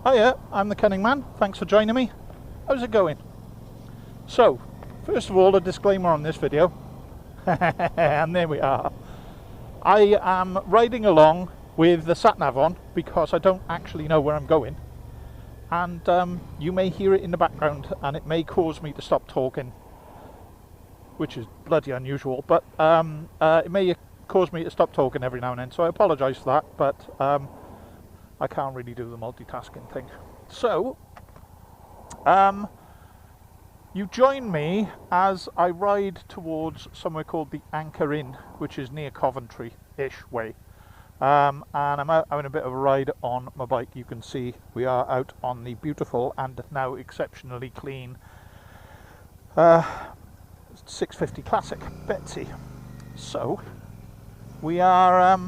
Hiya, I'm the Cunning man. Thanks for joining me. How's it going? So, first of all, a disclaimer on this video. And there we are. I am riding along with the sat-nav on because I don't actually know where I'm going. And you may hear it in the background and it may cause me to stop talking, which is bloody unusual, but it may cause me to stop talking every now and then, so I apologise for that, but I can't really do the multitasking thing. So, you join me as I ride towards somewhere called the Anchor Inn, which is near Coventry-ish way. And I'm out having a bit of a ride on my bike. You can see we are out on the beautiful and now exceptionally clean 650 Classic Betsy. So, we are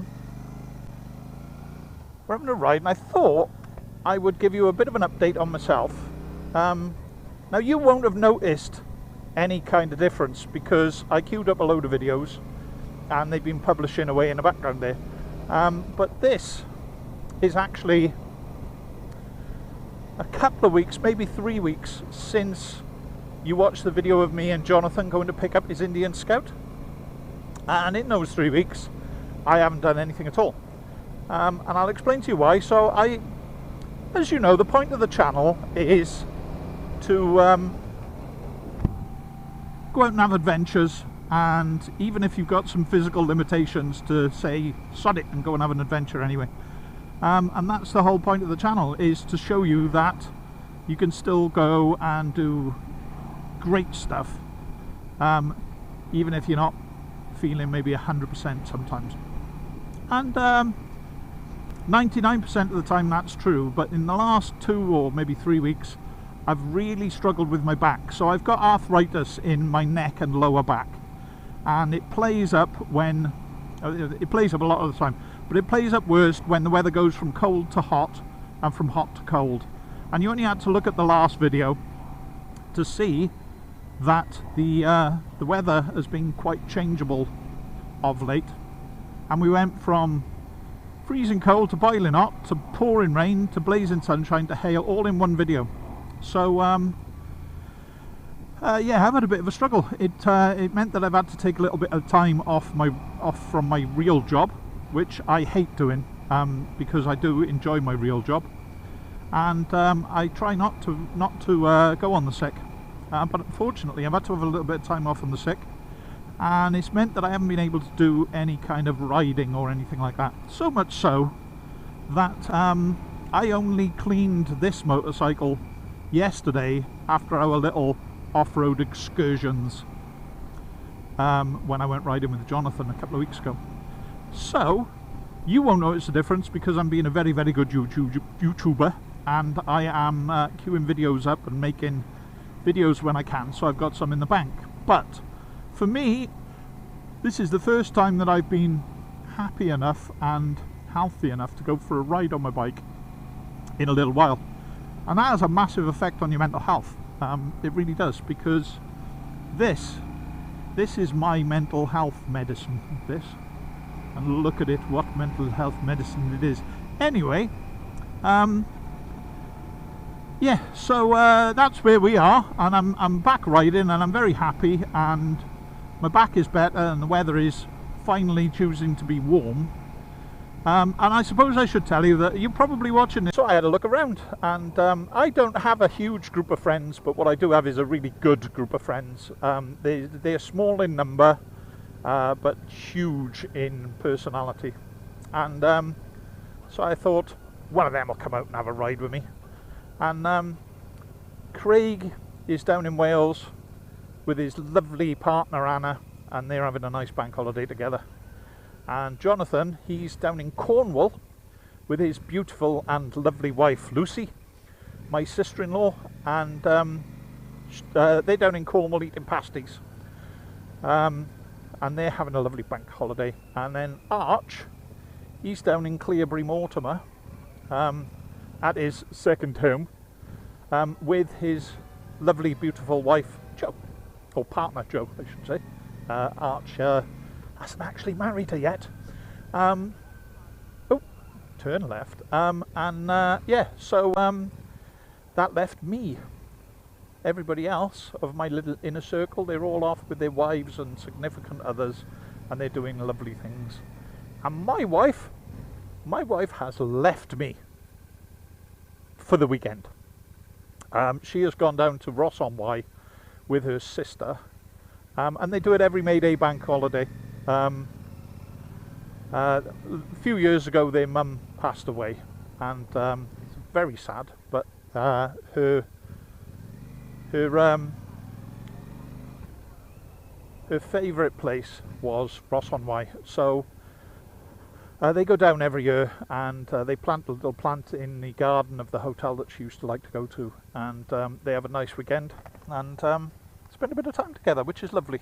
we're having a ride, and I thought I would give you a bit of an update on myself. Now you won't have noticed any kind of difference because I queued up a load of videos and they've been publishing away in the background there. But this is actually a couple of weeks, maybe 3 weeks since you watched the video of me and Jonathan going to pick up his Indian Scout. And in those 3 weeks I haven't done anything at all. And I'll explain to you why. So as you know, the point of the channel is to go out and have adventures, and even if you've got some physical limitations, to say sod it and go and have an adventure anyway. And that's the whole point of the channel, is to show you that you can still go and do great stuff, even if you're not feeling maybe 100% sometimes. And 99% of the time that's true, but in the last 2 or maybe 3 weeks I've really struggled with my back. So I've got arthritis in my neck and lower back, and it plays up when it plays up a lot of the time, but it plays up worst when the weather goes from cold to hot and from hot to cold. And you only had to look at the last video to see that the weather has been quite changeable of late, and we went from freezing cold to boiling hot to pouring rain to blazing sunshine to hail, all in one video. So yeah, I've had a bit of a struggle. It meant that I've had to take a little bit of time off from my real job, which I hate doing, because I do enjoy my real job, and I try not to go on the sick, but unfortunately I've had to have a little bit of time off on the sick, and it's meant that I haven't been able to do any kind of riding or anything like that. So much so that I only cleaned this motorcycle yesterday after our little off-road excursions when I went riding with Jonathan a couple of weeks ago. So you won't notice the difference because I'm being a very, very good YouTuber, and I am queuing videos up and making videos when I can, so I've got some in the bank. But for me, this is the first time that I've been happy enough and healthy enough to go for a ride on my bike in a little while. And that has a massive effect on your mental health. It really does, because this is my mental health medicine, this. And look at it, what mental health medicine it is. Anyway, yeah, so that's where we are, and I'm back riding, and I'm very happy, and my back is better, and the weather is finally choosing to be warm. And I suppose I should tell you that you're probably watching this. So I had a look around, and I don't have a huge group of friends, but what I do have is a really good group of friends. They're small in number, but huge in personality. And so I thought one of them will come out and have a ride with me. And Craig is down in Wales with his lovely partner Anna, and they're having a nice bank holiday together. And Jonathan, he's down in Cornwall with his beautiful and lovely wife Lucy, my sister-in-law, and they're down in Cornwall eating pasties, and they're having a lovely bank holiday. And then Arch, he's down in Cleobury Mortimer at his second home with his lovely beautiful wife Jo, or partner Jo I should say. Arch hasn't actually married her yet. Oh, turn left. Yeah, so that left me. Everybody else of my little inner circle, they're all off with their wives and significant others, and they're doing lovely things. And my wife has left me for the weekend. She has gone down to Ross-on-Wye with her sister, and they do it every May Day bank holiday. A few years ago their mum passed away, and it's very sad, but her favourite place was Ross-on-Wye, so they go down every year, and they plant a little plant in the garden of the hotel that she used to like to go to, and they have a nice weekend and spend a bit of time together, which is lovely.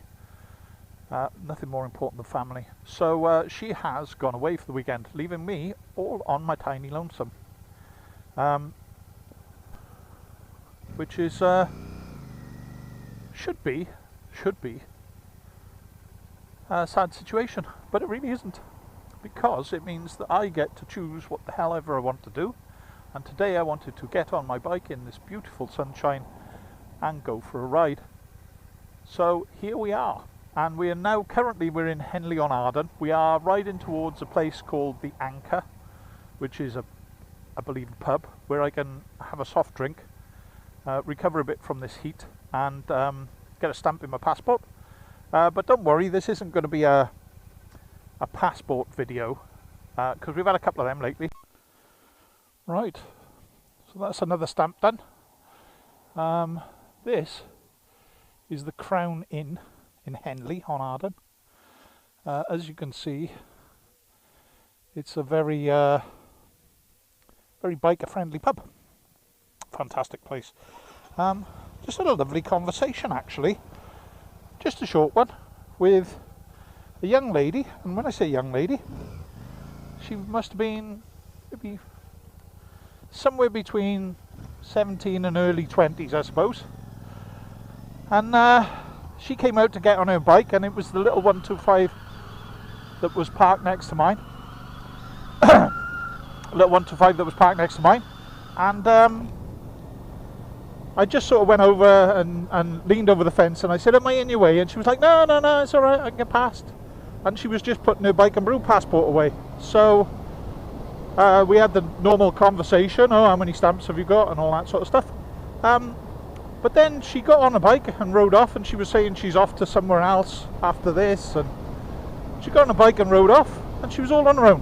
Nothing more important than family. So she has gone away for the weekend, leaving me all on my tiny lonesome, which is should be a sad situation, but it really isn't, because it means that I get to choose what the hell ever I want to do. And today I wanted to get on my bike in this beautiful sunshine and go for a ride. So here we are, and we are now currently we're in Henley-on-Arden. We are riding towards a place called the Anchor, which is I believe a pub where I can have a soft drink, recover a bit from this heat, and get a stamp in my passport. But don't worry, this isn't going to be a passport video, because we've had a couple of them lately. Right, so that's another stamp done. This is the Crown Inn in Henley-on-Arden. As you can see, it's a very biker friendly pub. Fantastic place. Just had a lovely conversation, actually, just a short one, with a young lady. And when I say young lady, she must have been maybe somewhere between 17 and early 20s, I suppose. And she came out to get on her bike, and it was the little 125 that was parked next to mine. Little 125 that was parked next to mine, and I just sort of went over and leaned over the fence, and I said, "Am I in your way?" And she was like, "No, it's all right, I can get past." And she was just putting her bike and brew passport away. So we had the normal conversation, "Oh, how many stamps have you got?" and all that sort of stuff. But then she got on a bike and rode off, and she was saying she's off to somewhere else after this, and she got on a bike and rode off, and she was all on her own.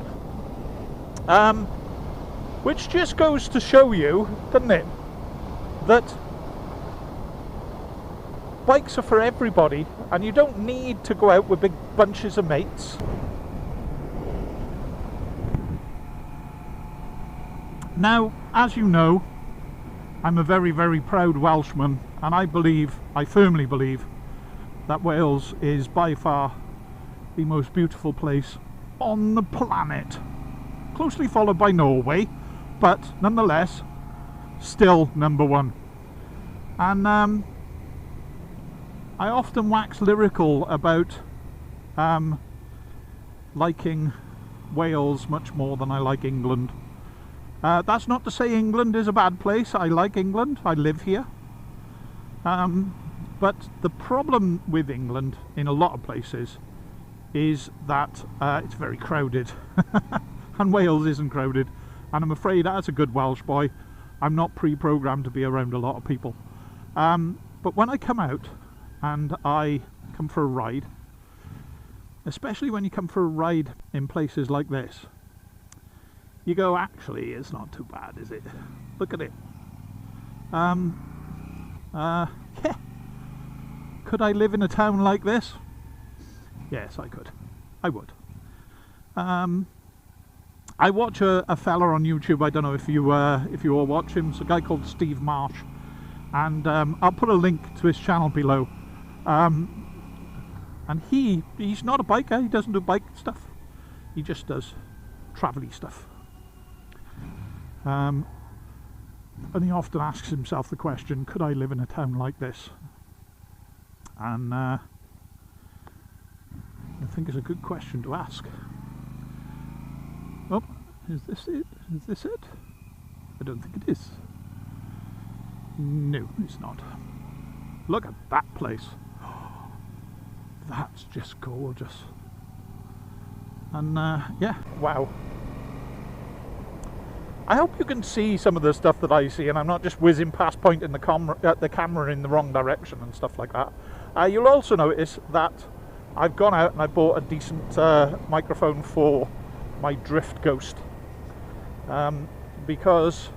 Which just goes to show you, doesn't it, that bikes are for everybody, and you don't need to go out with big bunches of mates. Now, as you know, I'm a very, very proud Welshman, and I firmly believe that Wales is by far the most beautiful place on the planet, closely followed by Norway, but nonetheless still number one. And I often wax lyrical about liking Wales much more than I like England. That's not to say England is a bad place. I like England, I live here. But the problem with England in a lot of places is that it's very crowded. And Wales isn't crowded. And I'm afraid, as a good Welsh boy, I'm not pre-programmed to be around a lot of people. But when I come out and I come for a ride, especially when you come for a ride in places like this, you go, actually, it's not too bad, is it? Look at it. Yeah. Could I live in a town like this? Yes, I could. I would. I watch a fella on YouTube. I don't know if you all watch him. It's a guy called Steve Marsh, and I'll put a link to his channel below. And he's not a biker. He doesn't do bike stuff. He just does travel-y stuff. And he often asks himself the question, could I live in a town like this? And I think it's a good question to ask. Oh, Is this it? Is this it? I don't think it is. No, it's not. Look at that place. That's just gorgeous. And yeah, wow. I hope you can see some of the stuff that I see, and I'm not just whizzing past pointing the camera in the wrong direction and stuff like that. You'll also notice that I've gone out and I bought a decent microphone for my Drift Ghost. Because,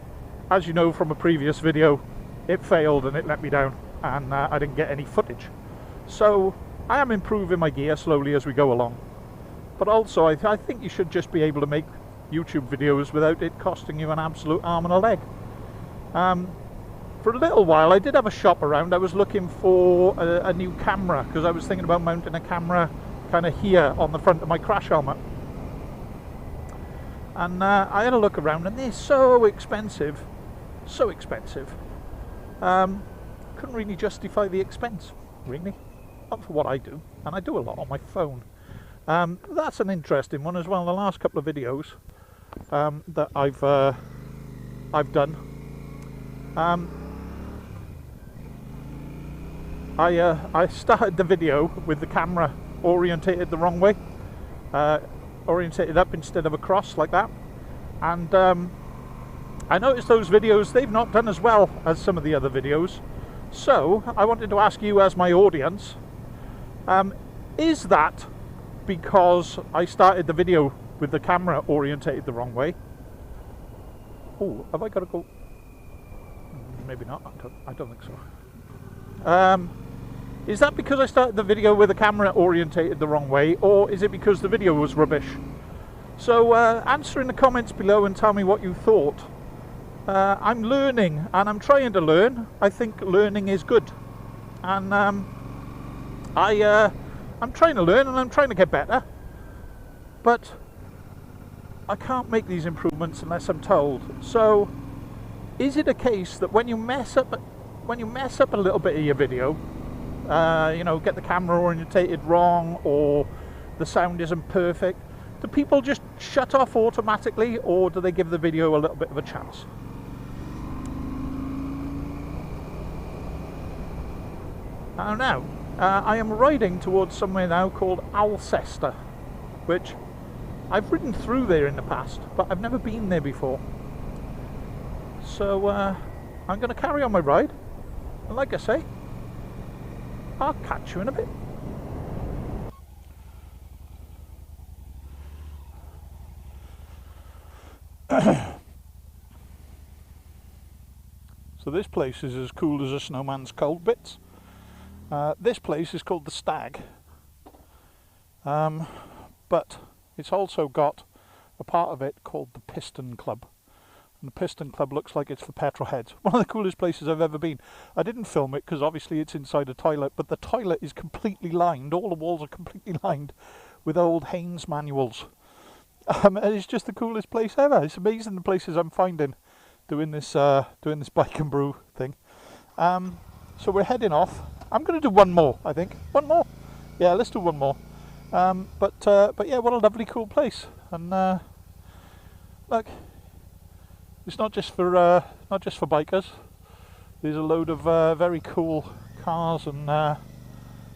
as you know from a previous video, it failed and it let me down, and I didn't get any footage. So I am improving my gear slowly as we go along. But also I think you should just be able to make YouTube videos without it costing you an absolute arm and a leg. For a little while I did have a shop around. I was looking for a new camera, because I was thinking about mounting a camera kind of here on the front of my crash helmet. And I had a look around, and they're so expensive. So expensive. Couldn't really justify the expense, really. Not for what I do, and I do a lot on my phone. That's an interesting one as well. The last couple of videos that I've done, I started the video with the camera orientated the wrong way, orientated up instead of across like that, and I noticed those videos, they've not done as well as some of the other videos. So I wanted to ask you as my audience, is that because I started the video with the camera orientated the wrong way? Oh, have I got to go? Maybe not. I don't think so. Is that because I started the video with the camera orientated the wrong way, or is it because the video was rubbish? So answer in the comments below and tell me what you thought. I'm learning, and I'm trying to learn. I think learning is good, and I'm trying to learn and I'm trying to get better, but I can't make these improvements unless I'm told. So is it a case that when you mess up a little bit of your video, you know, get the camera orientated wrong, or the sound isn't perfect, do people just shut off automatically, or do they give the video a little bit of a chance? I don't know. I am riding towards somewhere now called Alcester, which I've ridden through there in the past, but I've never been there before. So I'm going to carry on my ride, and like I say, I'll catch you in a bit. So this place is as cool as a snowman's cold bits. This place is called the Stag, but it's also got a part of it called the Piston Club, and the Piston Club looks like it's for petrolheads. One of the coolest places I've ever been. I didn't film it because obviously it's inside a toilet, but the toilet is completely lined, all the walls are completely lined with old Haynes manuals, and it's just the coolest place ever. It's amazing the places I'm finding doing this bike and brew thing. So we're heading off. I'm going to do one more, I think. One more? Yeah, let's do one more. But yeah, what a lovely, cool place. And look, it's not just for bikers. There's a load of very cool cars and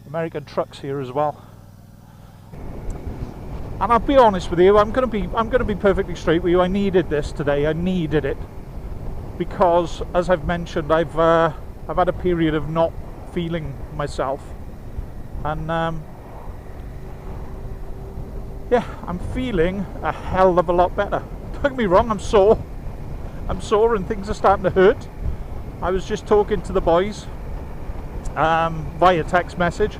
American trucks here as well. And I'll be honest with you, I'm going to be perfectly straight with you. I needed this today. I needed it because, as I've mentioned, I've had a period of not feeling myself, and yeah, I'm feeling a hell of a lot better. Don't get me wrong, I'm sore and things are starting to hurt. I was just talking to the boys via text message,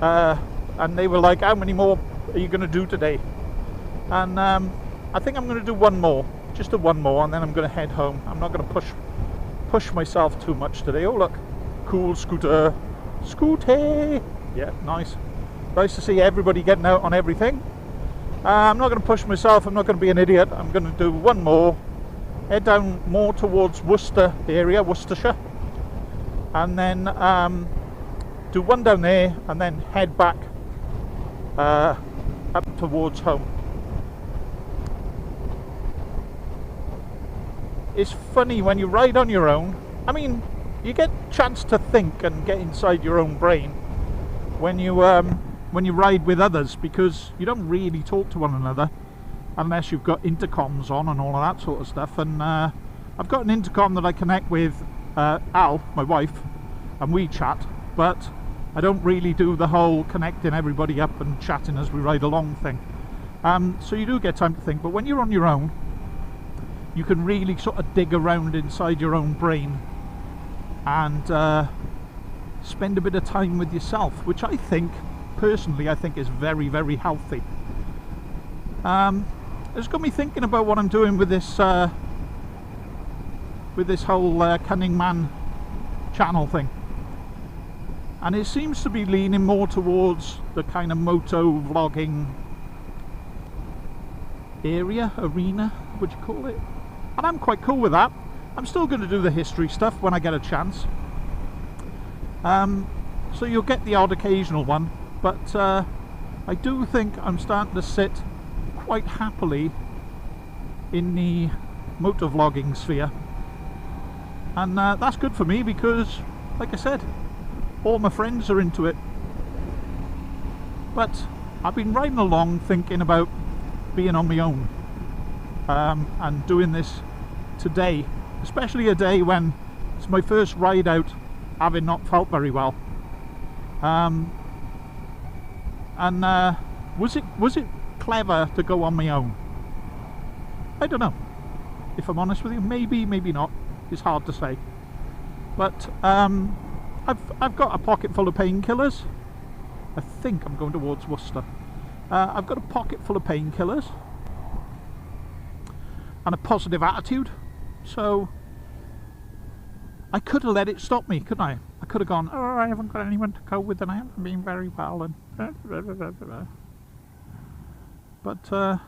and they were like, how many more are you going to do today? And I think I'm going to do one more, just one more, and then I'm going to head home. I'm not going to push myself too much today. Oh look, cool scooter, scooty. Yeah, nice to see everybody getting out on everything. I'm not going to push myself, I'm not going to be an idiot. I'm going to do one more, head down more towards Worcester area, Worcestershire, and then do one down there, and then head back up towards home. it's funny when you ride on your own. I mean, you get a chance to think and get inside your own brain when you ride with others, because you don't really talk to one another unless you've got intercoms on and all of that sort of stuff. And I've got an intercom that I connect with Al, my wife, and we chat, but I don't really do the whole connecting everybody up and chatting as we ride along thing. So you do get time to think, but when you're on your own, you can really sort of dig around inside your own brain and spend a bit of time with yourself, which I think, personally, I think is very, very healthy. It's got me thinking about what I'm doing with this whole Cunning Man channel thing, and it seems to be leaning more towards the kind of moto vlogging arena, would you call it? And I'm quite cool with that. I'm still going to do the history stuff when I get a chance. So you'll get the odd occasional one, but I do think I'm starting to sit quite happily in the motovlogging sphere, and that's good for me because, like I said, all my friends are into it. But I've been riding along thinking about being on my own, and doing this today, especially a day when it's my first ride out having not felt very well. Was it clever to go on my own? I don't know, if I'm honest with you. Maybe not, it's hard to say. But I've got a pocket full of painkillers. I think I'm going towards Worcester. I've got a pocket full of painkillers and a positive attitude, so I could have let it stop me, couldn't I? I could have gone, oh, I haven't got anyone to go with and I haven't been very well, and but I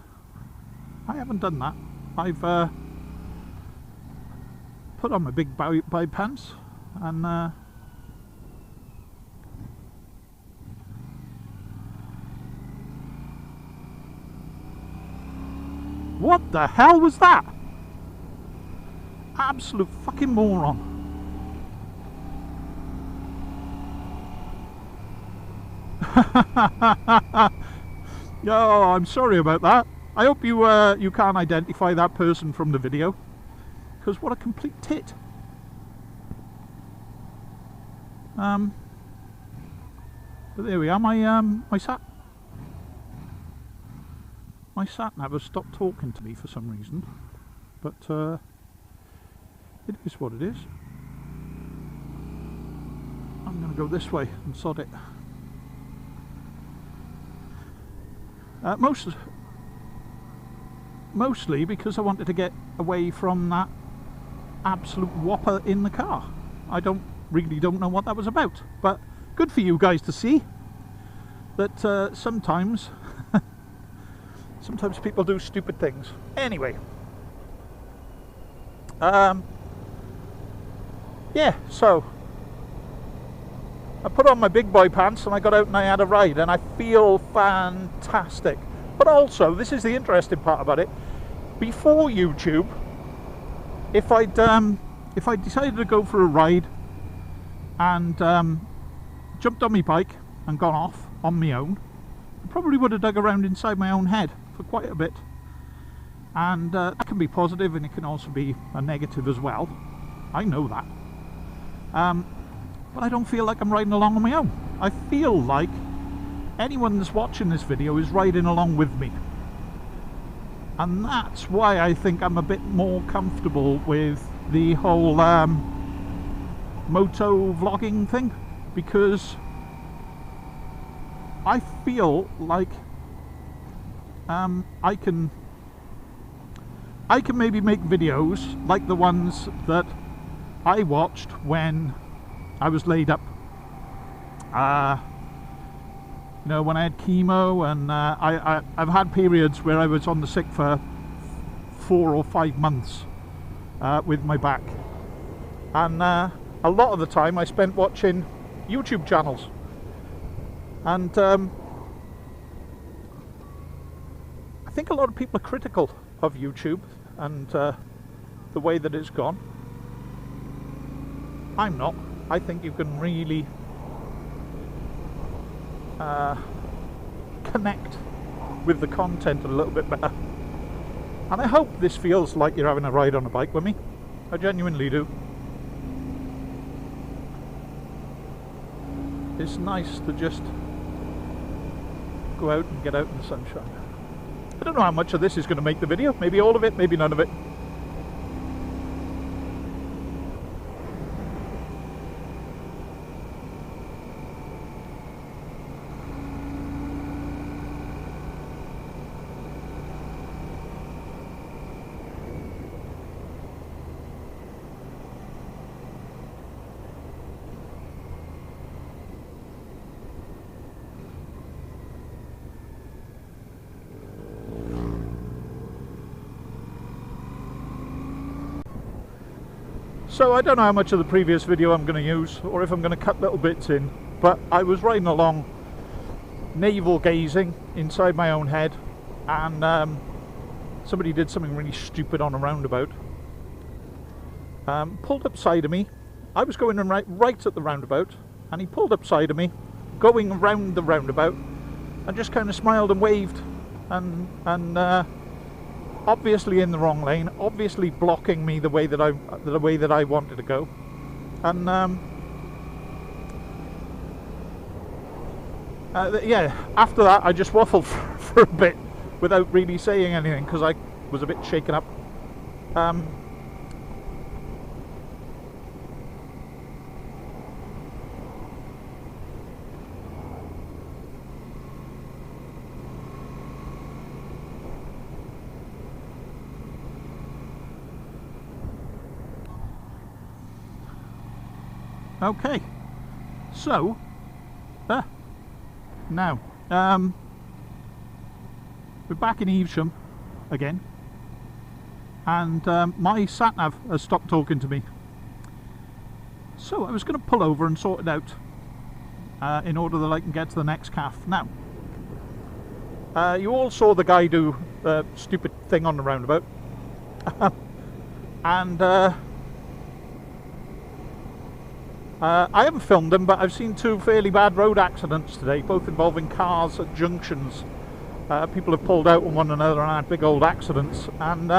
haven't done that. I've put on my big boy pants and what the hell was that? Absolute fucking moron. Oh, I'm sorry about that. I hope you you can't identify that person from the video, because what a complete tit. But there we are. My sat nav has stopped talking to me for some reason, but it is what it is. I'm going to go this way and sod it. Mostly because I wanted to get away from that absolute whopper in the car. I really don't know what that was about, but good for you guys to see that sometimes sometimes people do stupid things. Anyway, yeah, so I put on my big boy pants and I got out and I had a ride, and I feel fantastic. But also, this is the interesting part about it, before YouTube, if I decided to go for a ride and jumped on my bike and gone off on my own, I probably would have dug around inside my own head for quite a bit, and that can be positive and it can also be a negative as well. I know that, but I don't feel like I'm riding along on my own. I feel like anyone that's watching this video is riding along with me, and that's why I think I'm a bit more comfortable with the whole moto vlogging thing, because I feel like I can maybe make videos like the ones that I watched when I was laid up. You know, when I had chemo, and I've had periods where I was on the sick for 4 or 5 months with my back, and a lot of the time I spent watching YouTube channels, and I think a lot of people are critical of YouTube and the way that it's gone. I'm not. I think you can really connect with the content a little bit better. And I hope this feels like you're having a ride on a bike with me. I genuinely do. It's nice to just go out and get out in the sunshine. I don't know how much of this is going to make the video. Maybe all of it, maybe none of it. So I don't know how much of the previous video I'm going to use, or if I'm going to cut little bits in, but I was riding along navel gazing inside my own head, and somebody did something really stupid on a roundabout. Pulled up side of me. I was going right at the roundabout, and he pulled up side of me, going around the roundabout, and just kind of smiled and waved, and obviously in the wrong lane, obviously blocking me the way that I wanted to go, and yeah. After that, I just waffled for a bit without really saying anything because I was a bit shaken up. Okay, so now we're back in Evesham again, and my sat-nav has stopped talking to me. So I was going to pull over and sort it out in order that I can get to the next calf. Now, you all saw the guy do the stupid thing on the roundabout, and I haven't filmed them, but I've seen two fairly bad road accidents today, both involving cars at junctions. People have pulled out on one another and had big old accidents. And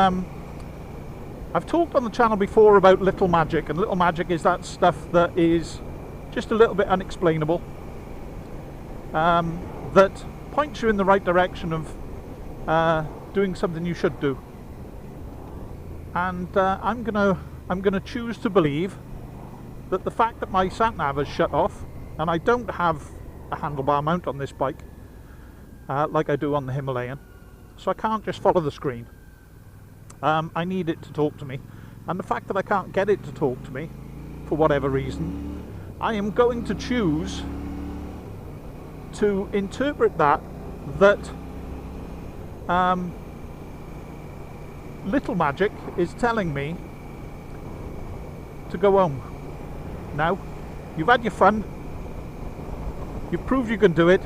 I've talked on the channel before about little magic, and little magic is that stuff that is just a little bit unexplainable, that points you in the right direction of doing something you should do. And I'm gonna choose to believe that the fact that my sat-nav has shut off, and I don't have a handlebar mount on this bike like I do on the Himalayan, so I can't just follow the screen. I need it to talk to me, and the fact that I can't get it to talk to me for whatever reason, I am going to choose to interpret that little magic is telling me to go home. Now, you've had your fun, you've proved you can do it,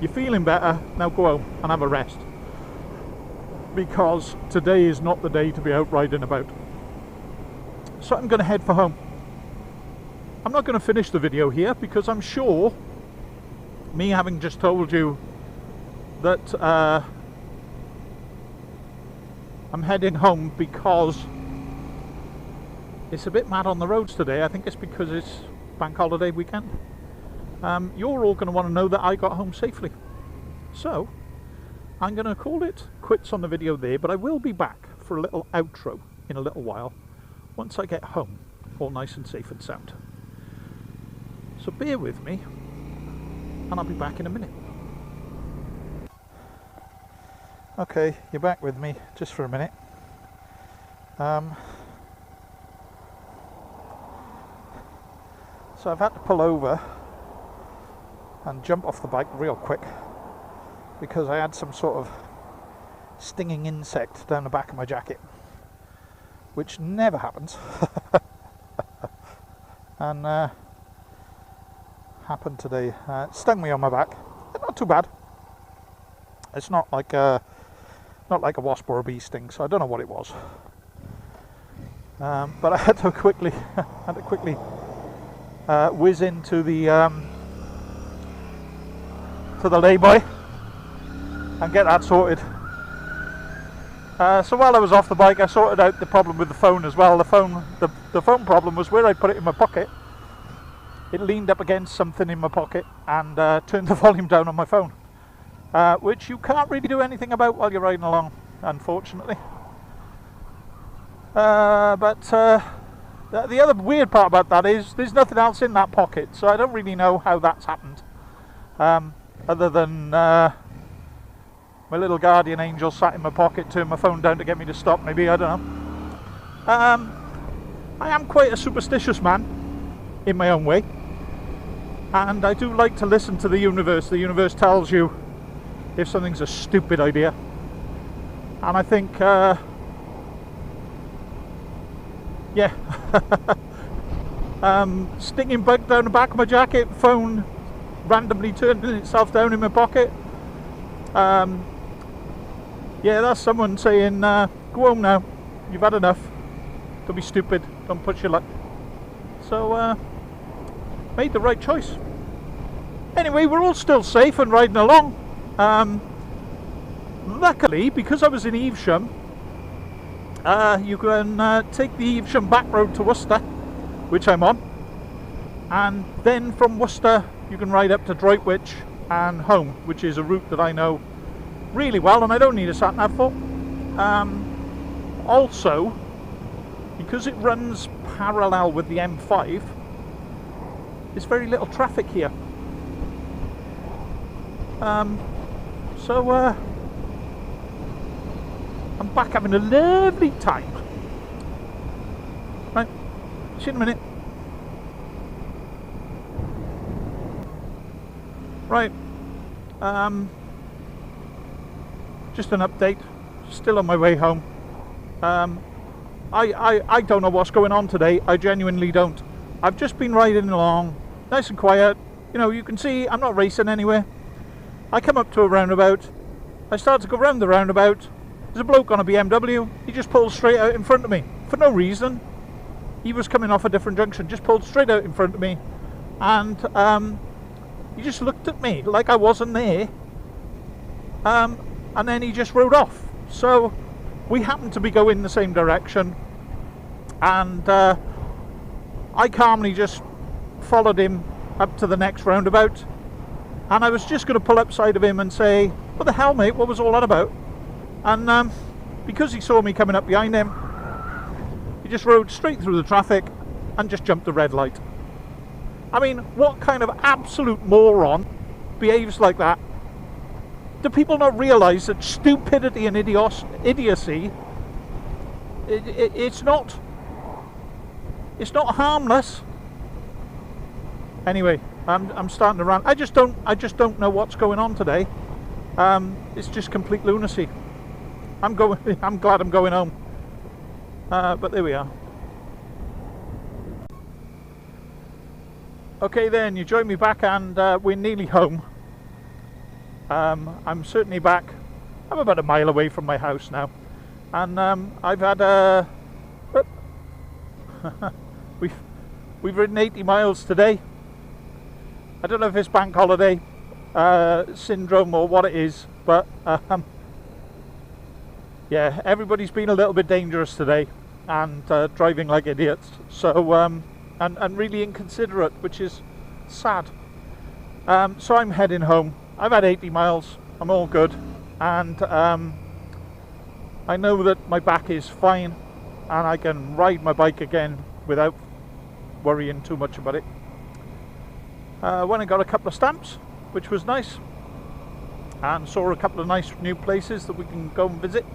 you're feeling better, now go home and have a rest. Because today is not the day to be out riding about. So I'm going to head for home. I'm not going to finish the video here because I'm sure, me having just told you that I'm heading home because it's a bit mad on the roads today. I think it's because it's bank holiday weekend. You're all going to want to know that I got home safely. So I'm going to call it quits on the video there, but I will be back for a little outro in a little while once I get home, all nice and safe and sound. So bear with me, and I'll be back in a minute. Okay, you're back with me just for a minute. So I've had to pull over and jump off the bike real quick because I had some sort of stinging insect down the back of my jacket, which never happens. And happened today. It stung me on my back. Not too bad. It's not like a wasp or a bee sting, so I don't know what it was. But I had to quickly whiz into the lay-by and get that sorted. So while I was off the bike, I sorted out the problem with the phone as well. The phone problem was where I put it in my pocket. It leaned up against something in my pocket and turned the volume down on my phone, which you can't really do anything about while you're riding along, unfortunately. But the other weird part about that is there's nothing else in that pocket, so I don't really know how that's happened, other than my little guardian angel sat in my pocket, turned my phone down to get me to stop, maybe, I don't know. I am quite a superstitious man in my own way, and I do like to listen to the universe. The universe tells you if something's a stupid idea, and I think yeah, stinging bug down the back of my jacket, phone randomly turning itself down in my pocket. Yeah, that's someone saying, go home now, you've had enough, don't be stupid, don't push your luck. So, made the right choice. Anyway, we're all still safe and riding along. Luckily, because I was in Evesham, you can take the Evesham back road to Worcester, which I'm on, and then from Worcester you can ride up to Droitwich and home, which is a route that I know really well and I don't need a sat nav for. Also, because it runs parallel with the M5, there's very little traffic here. So I'm back having a lovely time. Right, see you in a minute. Right, just an update, still on my way home. I don't know what's going on today, I genuinely don't. I've just been riding along, nice and quiet. You know, you can see I'm not racing anywhere. I come up to a roundabout, I start to go round the roundabout, there's a bloke on a BMW, he just pulls straight out in front of me, for no reason. He was coming off a different junction, just pulled straight out in front of me, and he just looked at me like I wasn't there, and then he just rode off. So we happened to be going the same direction, and I calmly just followed him up to the next roundabout, and I was just going to pull up side of him and say, what the hell mate, what was all that about? And because he saw me coming up behind him, he just rode straight through the traffic and just jumped the red light. I mean, what kind of absolute moron behaves like that? Do people not realise that stupidity and idiocy, it's not harmless? Anyway, I'm starting to rant. I just don't know what's going on today. It's just complete lunacy. I'm glad I'm going home. But there we are. Okay then, you join me back and we're nearly home. I'm certainly back. I'm about a mile away from my house now. And I've had we've ridden 80 miles today. I don't know if it's bank holiday syndrome or what it is, but yeah, everybody's been a little bit dangerous today and driving like idiots. So and really inconsiderate, which is sad. So I'm heading home. I've had 80 miles. I'm all good, and I know that my back is fine, and I can ride my bike again without worrying too much about it. Went and got a couple of stamps, which was nice, and saw a couple of nice new places that we can go and visit.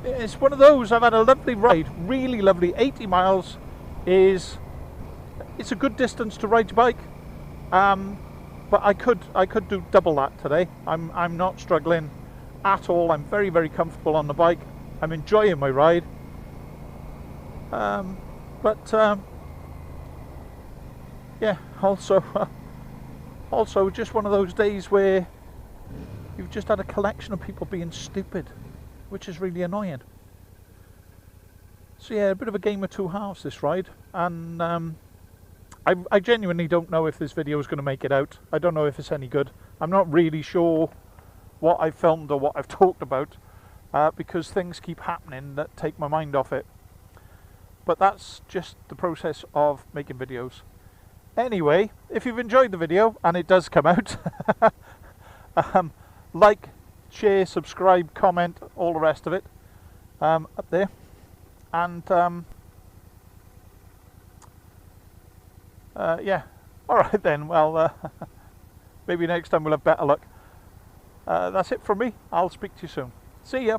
It's one of those, I've had a lovely ride, really lovely. 80 miles it's a good distance to ride your bike, but I could do double that today. I'm not struggling at all. I'm very, very comfortable on the bike. I'm enjoying my ride, but yeah, also just one of those days where you've just had a collection of people being stupid. which is really annoying. So yeah, a bit of a game of two halves this ride, and I genuinely don't know if this video is going to make it out. I don't know if it's any good. I'm not really sure what I've filmed or what I've talked about, because things keep happening that take my mind off it. But that's just the process of making videos. Anyway, if you've enjoyed the video, and it does come out, like, share, subscribe, comment, all the rest of it, up there. And yeah, alright then, well, maybe next time we'll have better luck. That's it from me. I'll speak to you soon. See ya.